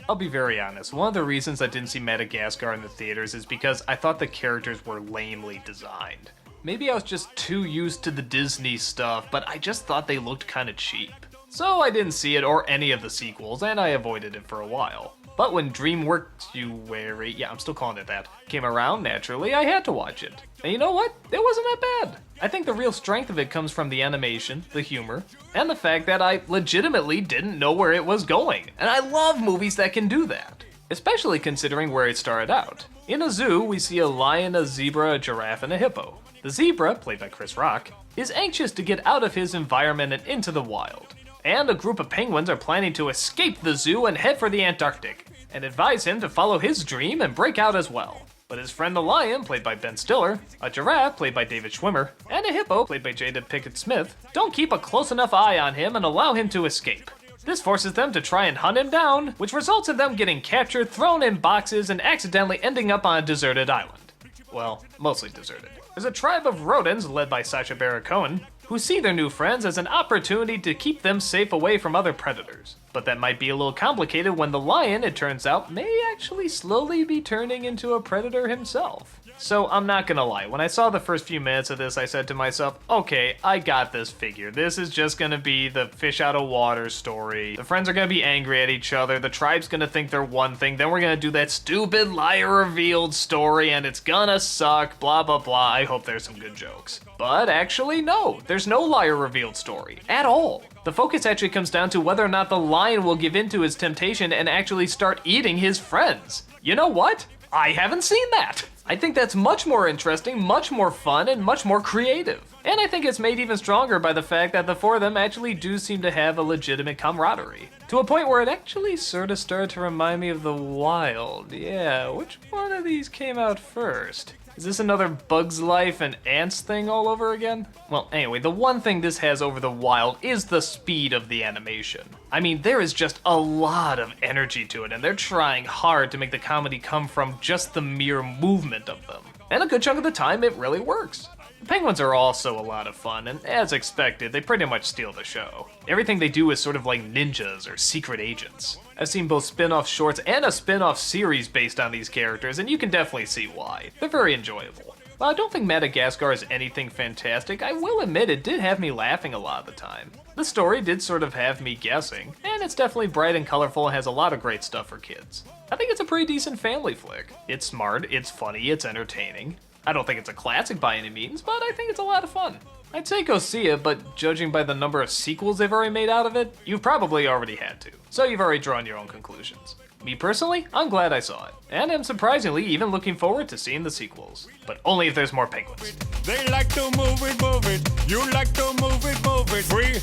I'll be very honest, one of the reasons I didn't see Madagascar in the theaters is because I thought the characters were lamely designed. Maybe I was just too used to the Disney stuff, but I just thought they looked kinda cheap. So I didn't see it or any of the sequels, and I avoided it for a while. But when Dreamworks-uary, yeah, I'm still calling it that, came around, naturally, I had to watch it. And you know what? It wasn't that bad. I think the real strength of it comes from the animation, the humor, and the fact that I legitimately didn't know where it was going. And I love movies that can do that, especially considering where it started out. In a zoo, we see a lion, a zebra, a giraffe, and a hippo. The zebra, played by Chris Rock, is anxious to get out of his environment and into the wild. And a group of penguins are planning to escape the zoo and head for the Antarctic, and advise him to follow his dream and break out as well. But his friend the lion, played by Ben Stiller, a giraffe, played by David Schwimmer, and a hippo, played by Jada Pinkett Smith, don't keep a close enough eye on him and allow him to escape. This forces them to try and hunt him down, which results in them getting captured, thrown in boxes, and accidentally ending up on a deserted island. Well, mostly deserted. There's a tribe of rodents led by Sacha Baron Cohen, who see their new friends as an opportunity to keep them safe away from other predators. But that might be a little complicated when the lion, it turns out, may actually slowly be turning into a predator himself. So I'm not gonna lie, when I saw the first few minutes of this, I said to myself, okay, I got this figured. This is just gonna be the fish out of water story. The friends are gonna be angry at each other, the tribe's gonna think they're one thing, then we're gonna do that stupid liar revealed story and it's gonna suck, blah blah blah. I hope there's some good jokes. But actually no, there's no liar revealed story, at all. The focus actually comes down to whether or not the lion will give in to his temptation and actually start eating his friends. You know what? I haven't seen that. I think that's much more interesting, much more fun, and much more creative. And I think it's made even stronger by the fact that the four of them actually do seem to have a legitimate camaraderie. To a point where it actually sort of started to remind me of The Wild. Yeah, which one of these came out first? Is this another Bug's Life and Ants thing all over again? Well, anyway, the one thing this has over The Wild is the speed of the animation. I mean, there is just a lot of energy to it, and they're trying hard to make the comedy come from just the mere movement of them. And a good chunk of the time, it really works. The penguins are also a lot of fun, and as expected, they pretty much steal the show. Everything they do is sort of like ninjas or secret agents. I've seen both spin-off shorts and a spin-off series based on these characters, and you can definitely see why. They're very enjoyable. While I don't think Madagascar is anything fantastic, I will admit it did have me laughing a lot of the time. The story did sort of have me guessing, and it's definitely bright and colorful and has a lot of great stuff for kids. I think it's a pretty decent family flick. It's smart, it's funny, it's entertaining. I don't think it's a classic by any means, but I think it's a lot of fun. I'd say go see it, but judging by the number of sequels they've already made out of it, you've probably already had to. So you've already drawn your own conclusions. Me personally, I'm glad I saw it. And I'm surprisingly even looking forward to seeing the sequels. But only if there's more penguins. They like to move it, move it. You like to move it, move it. 3,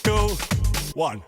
2, 1.